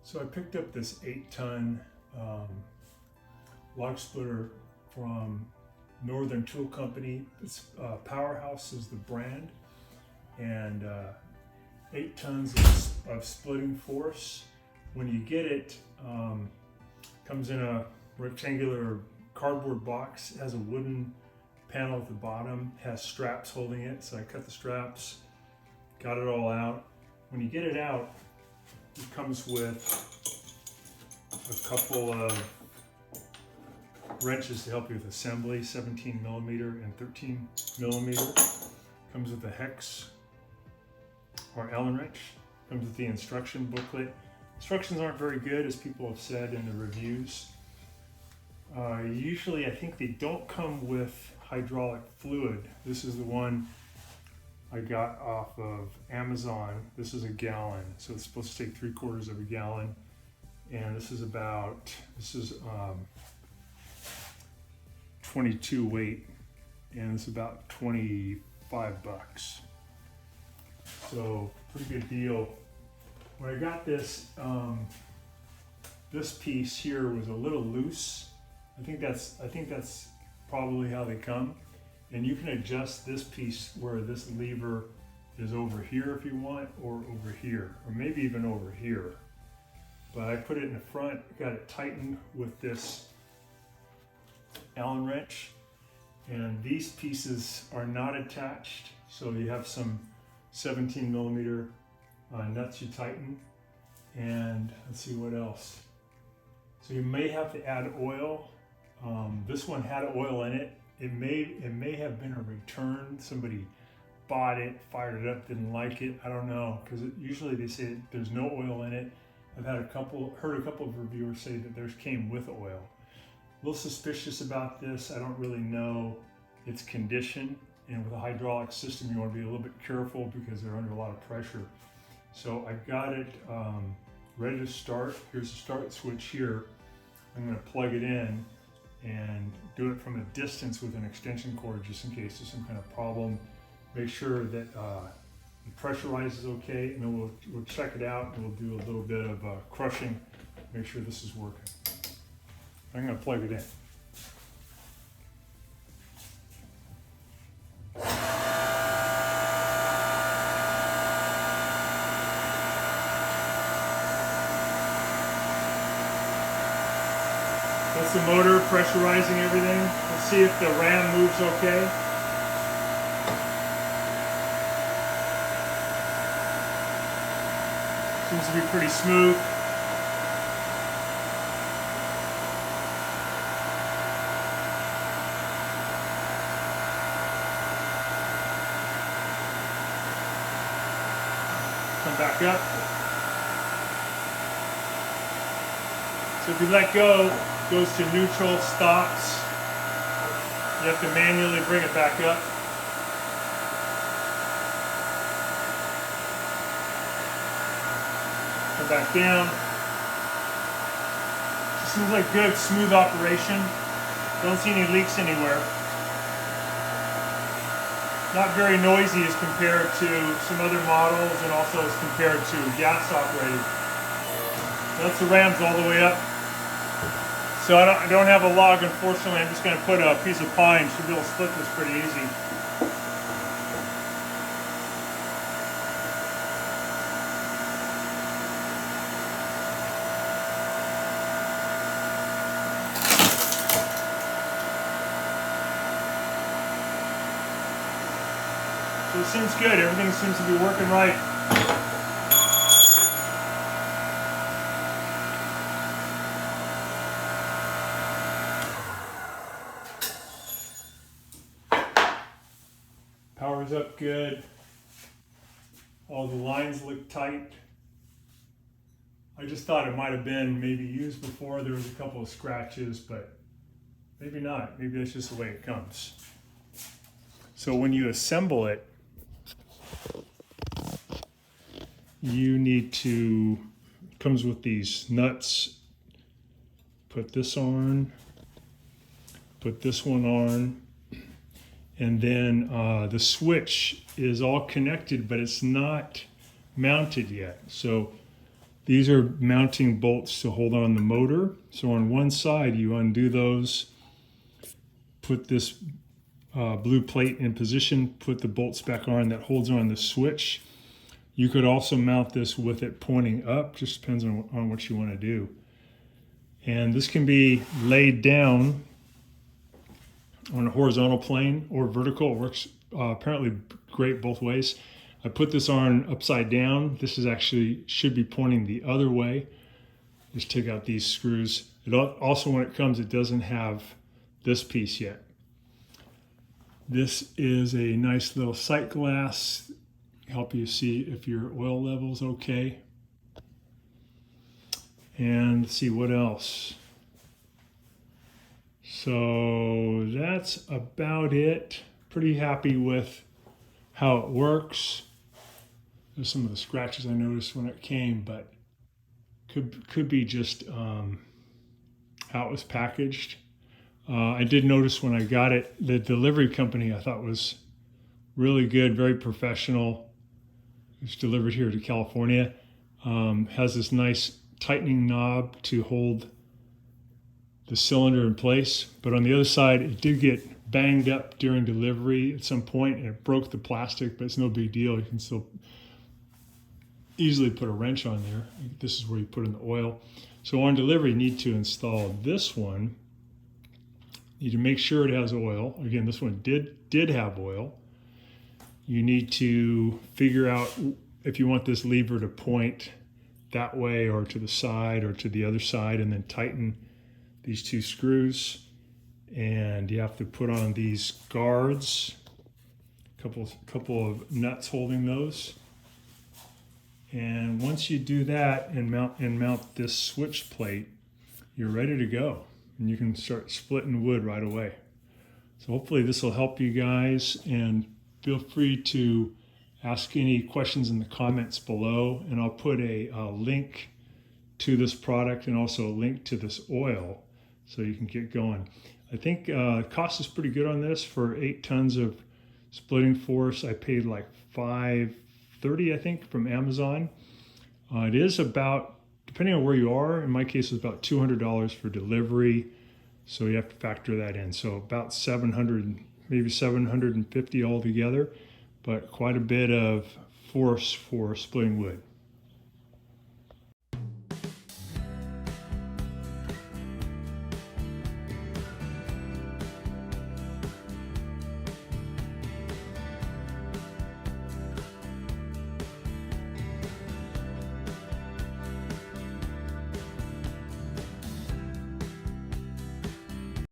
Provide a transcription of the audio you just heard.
So I picked up this 8-ton log splitter from Northern Tool Company. It's Powerhouse is the brand, and 8 tons of splitting force. When you get it, comes in a rectangular cardboard box. It has a wooden panel at the bottom, has straps holding it. So I cut the straps, got it all out. When you get it out, it comes with a couple of wrenches to help you with assembly, 17 millimeter and 13 millimeter. Comes with a hex or Allen wrench. Comes with the instruction booklet. Instructions aren't very good, as people have said in the reviews. Usually I think they don't come with hydraulic fluid. This is the one I got off of Amazon. This is a gallon, so it's supposed to take 3/4 of a gallon. And this is 22 weight, and it's about $25. So pretty good deal. When I got this, this piece here was a little loose. I think that's probably how they come. And you can adjust this piece where this lever is over here if you want, or over here, or maybe even over here. But I put it in the front, got it tightened with this Allen wrench. And these pieces are not attached, so you have some 17 millimeter nuts you tighten. And let's see what else. So you may have to add oil. This one had oil in it. It may have been a return. Somebody bought it, fired it up, didn't like it. I don't know, because usually they say there's no oil in it. I've heard a couple of reviewers say that theirs came with oil. A little suspicious about this. I don't really know its condition. And with a hydraulic system, you want to be a little bit careful because they're under a lot of pressure. So I got it ready to start. Here's the start switch here. I'm going to plug it in and do it from a distance with an extension cord, just in case there's some kind of problem. Make sure that it pressurizes okay, and then we'll check it out, and we'll do a little bit of crushing, make sure this is working. I'm going to plug it in. That's the motor pressurizing everything. Let's see if the ram moves okay. Seems to be pretty smooth. Come back up. So if you let go, it goes to neutral, stops. You have to manually bring it back up. Come back down. It seems like good, smooth operation. Don't see any leaks anywhere. Not very noisy as compared to some other models, and also as compared to gas operated. That's the rams all the way up. So I don't have a log, unfortunately. I'm just going to put a piece of pine. Should be able to split this pretty easy. So it seems good. Everything seems to be working right. Power's up good. All the lines look tight. I just thought it might have been maybe used before. There was a couple of scratches, but maybe not. Maybe that's just the way it comes. So when you assemble it, you need to, it comes with these nuts. Put this on, put this one on, and then the switch is all connected, but it's not mounted yet. So These are mounting bolts to hold on the motor. So on one side, you undo those, put this blue plate in position, put the bolts back on that holds on the switch. You could also mount this with it pointing up, just depends on what you want to do. And this can be laid down on a horizontal plane or vertical. It works apparently great both ways. I put this on upside down. This is actually should be pointing the other way. Just take out these screws. It also, when it comes, it doesn't have this piece yet. This is a nice little sight glass, help you see if your oil level's okay. And let's see what else. So that's about it. Pretty happy with how it works. There's some of the scratches I noticed when it came, but could be just how it was packaged. I did notice when I got it, the delivery company I thought was really good, very professional. It's delivered here to California. Has this nice tightening knob to hold the cylinder in place, but on the other side, it did get banged up during delivery at some point, and it broke the plastic, but it's no big deal. You can still easily put a wrench on there. This is where you put in the oil. So on delivery, you need to install this one. You need to make sure it has oil. Again, this one did have oil. You need to figure out if you want this lever to point that way or to the side or to the other side, and then tighten these two screws. And you have to put on these guards, couple of nuts holding those. And once you do that and mount this switch plate, you're ready to go. And you can start splitting wood right away. So hopefully this will help you guys, and feel free to ask any questions in the comments below, and I'll put a link to this product and also a link to this oil so you can get going. I think cost is pretty good on this. For 8 tons of splitting force, I paid like $5.30, I think, from Amazon. It is about, depending on where you are, in my case, it's about $200 for delivery, so you have to factor that in. So about 700, maybe 750 altogether, but quite a bit of force for splitting wood.